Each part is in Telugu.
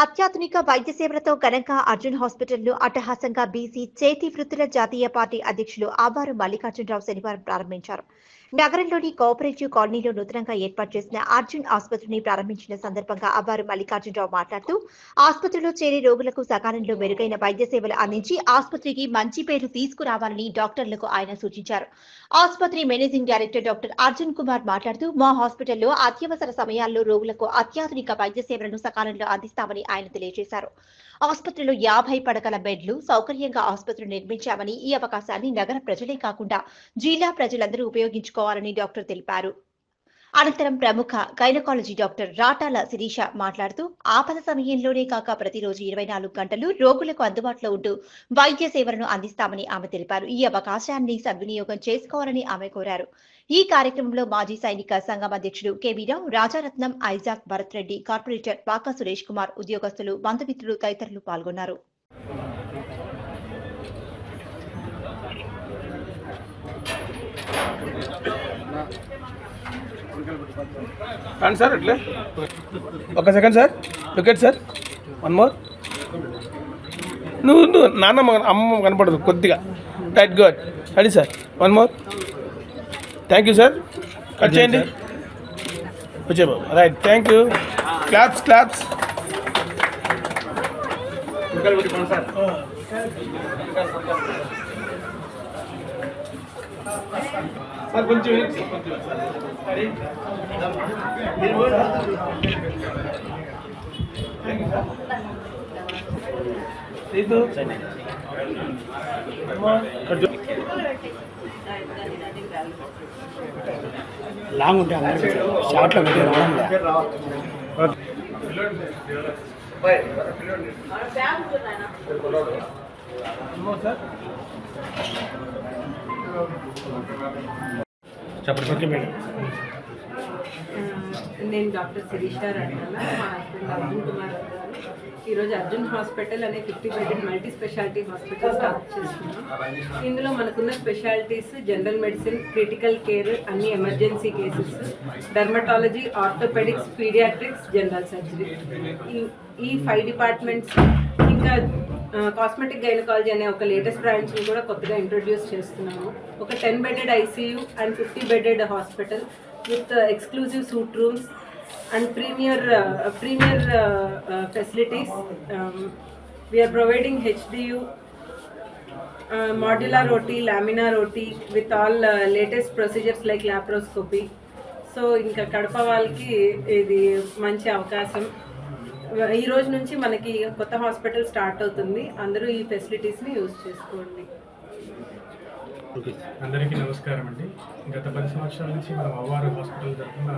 అత్యాధునిక వైద్య సేవలతో ఘనంగా అర్జున్ హాస్పిటల్ను అట్టహాసంగా బీసీ చేతి వృత్తుల జాతీయ పార్టీ అధ్యక్షులు ఆబారు మల్లికార్జునరావు శనివారం ప్రారంభించారు. నగరంలోని కోఆపరేటివ్ కాలనీలో నూతనంగా ఏర్పాటు చేసిన అర్జున్ ఆసుపత్రిని ప్రారంభించిన సందర్భంగా ఆబారు మల్లికార్జునరావు మాట్లాడుతూ ఆసుపత్రిలో చేరే రోగులకు సకాలంలో మెరుగైన వైద్య సేవలు అందించి ఆసుపత్రికి మంచి పేరు తీసుకురావాలని డాక్టర్లకు ఆయన సూచించారు. ఆసుపత్రి managing director doctor Arjun Kumar మాట్లాడుతూ మా హాస్పిటల్లో అత్యవసర సమయాల్లో రోగులకు అత్యాధునిక వైద్య సేవలను సకాలంలో అందిస్తామని ఆయన తెలియజేశారు. ఆసుపత్రిలో 50 పడకల బెడ్లు సౌకర్యంగా ఆసుపత్రి నిర్మించామని ఈ అవకాశాన్ని నగర ప్రజలే కాకుండా జిల్లా ప్రజలందరూ ఉపయోగించుకోవాలని డాక్టర్ తెలిపారు. అనంతరం ప్రముఖ గైనకాలజీ డాక్టర్ రాటాల శిరీష మాట్లాడుతూ ఆపద సమయంలోనే కాక ప్రతిరోజు 24 గంటలు రోగులకు అందుబాటులో ఉంటూ వైద్య సేవలను అందిస్తామని ఆమె తెలిపారు. ఈ అవకాశాన్ని సద్వినియోగం చేసుకోవాలని ఆమె కోరారు. ఈ కార్యక్రమంలో మాజీ సైనిక సంఘం అధ్యక్షుడు కేవీరావు, రాజారత్నం, ఐజాక్, భరత్ రెడ్డి, కార్పొరేటర్ పాకా సురేష్ కుమార్, ఉద్యోగస్తులు, బంధుమిత్రులు తదితరులు పాల్గొన్నారు. సార్ అట్లే ఒక second sir, look at sir, one more. నువ్వు నాన్నమ్మ అమ్మ కనపడదు కొద్దిగా. Right, good. Ready sir, one more. Thank you sir. Cut చేయండి. వచ్చే బాబు. Right, thank you. Claps claps. Sir కొంచెం లాంగ్ ఉంటే షార్ట్లో పెట్టి నేను డాక్టర్ శిరీష రాటాల, మా హస్బెండ్ అర్జున్ కుమార్ గారు. ఈరోజు అర్జున్ హాస్పిటల్ అనే 50 bedded multi specialty hospital start చేస్తున్నాం. ఇందులో మనకున్న specialties general medicine, critical care, అన్ని emergency cases, dermatology, orthopaedics, paediatrics, general surgery. ఈ 5 డిపార్ట్మెంట్స్, ఇంకా కాస్మెటిక్ గైనకాలజీ అనే ఒక లేటెస్ట్ బ్రాంచ్ని కూడా కొత్తగా ఇంట్రొడ్యూస్ చేస్తున్నాము. ఒక 10 bedded ICU and 50 bedded hospital with exclusive suite rooms and premier facilities. We are providing HDU, modular OT, laminar OT with all latest procedures like laparoscopy. So ఇంకా కడప వాళ్ళకి ఇది మంచి అవకాశం. ఈ రోజు నుంచి మనకి కొత్త హాస్పిటల్ స్టార్ట్ అవుతుంది. అందరూ ఈ ఫెసిలిటీస్ని యూజ్ చేసుకోండి. అందరికీ నమస్కారం అండి. గత 10 సంవత్సరాల నుంచి మనం అవ్వారు హాస్పిటల్ తరఫున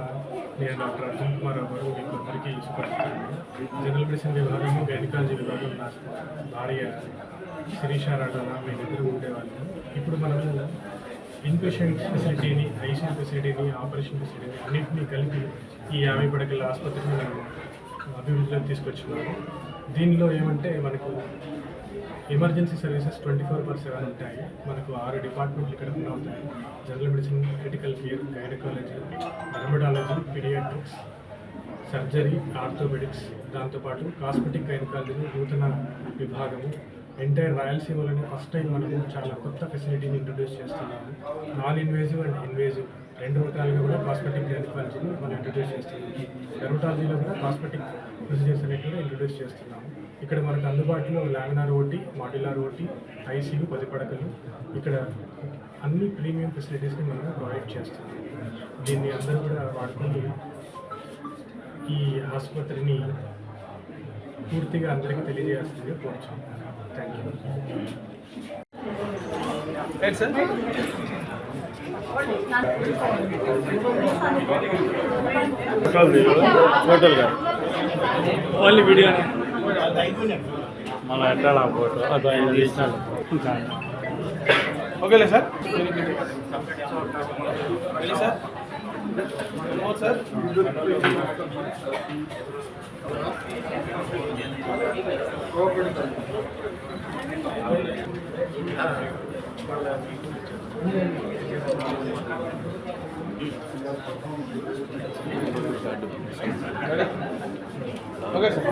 నేను డాక్టర్ అర్జున్ కుమార్ గారు మీకు అందరికీ సుపరిచితులు. జనరల్ మెడిసిన్ విభాగము, గైనకాలజీ విభాగం నా భార్య శిరీష రాటాల మేము ఇద్దరు ఉండేవాళ్ళము. ఇప్పుడు మనము ఇన్పేషెంట్ ఫెసిలిటీని, ఐసీయూ ఫెసిలిటీని, ఆపరేషన్ ఫెసిలిటీని అన్నింటినీ కలిపి ఈ 50 పడకల ఆసుపత్రిని మనం అభివృద్ధిలో తీసుకొచ్చున్నాము. దీనిలో ఏమంటే మనకు ఎమర్జెన్సీ సర్వీసెస్ 24/7 ఉంటాయి. మనకు 6 డిపార్ట్మెంట్లు ఇక్కడ ఉంటాయి. General medicine, critical care, gynaecology, dermatology, paediatrics, surgery, orthopaedics, దాంతోపాటు కాస్మెటిక్ గైనకాలజీ నూతన విభాగము. ఎంటైర్ రాయలసీమలోనే ఫస్ట్ టైం మనము చాలా కొత్త ఫెసిలిటీని ఇంట్రొడ్యూస్ చేస్తున్నాము. నాన్ ఇన్వేజివ్ అండ్ ఇన్వేజివ్ 2 రకాలుగా కూడా కాస్మెటిక్ గైనకాలజీని మనం ఇంట్రొడ్యూస్ చేస్తున్నాము. డెర్మటాలజీలో కూడా కాస్మెటిక్ ప్రొసీజర్స్ అనేవి కూడా ఇంట్రొడ్యూస్ చేస్తున్నాము. ఇక్కడ మనకు అందుబాటులో laminar OT, modular OT, ICU 10 పడకలు, ఇక్కడ అన్ని ప్రీమియం ఫెసిలిటీస్ని మనం ప్రొవైడ్ చేస్తున్నాం. దీన్ని అందరూ కూడా వాడుకొని ఈ ఆసుపత్రిని పూర్తిగా అందరికీ తెలియజేయాల్సిందిగా కోరుచున్నాం. Thank you. సార్ ఫోటోలుగా ఓన్లీ వీడియో మళ్ళీ ఎట్లా ఫోటో అది ఆయన తీసినాడు. ఓకేలే sir. Sir sir okay sir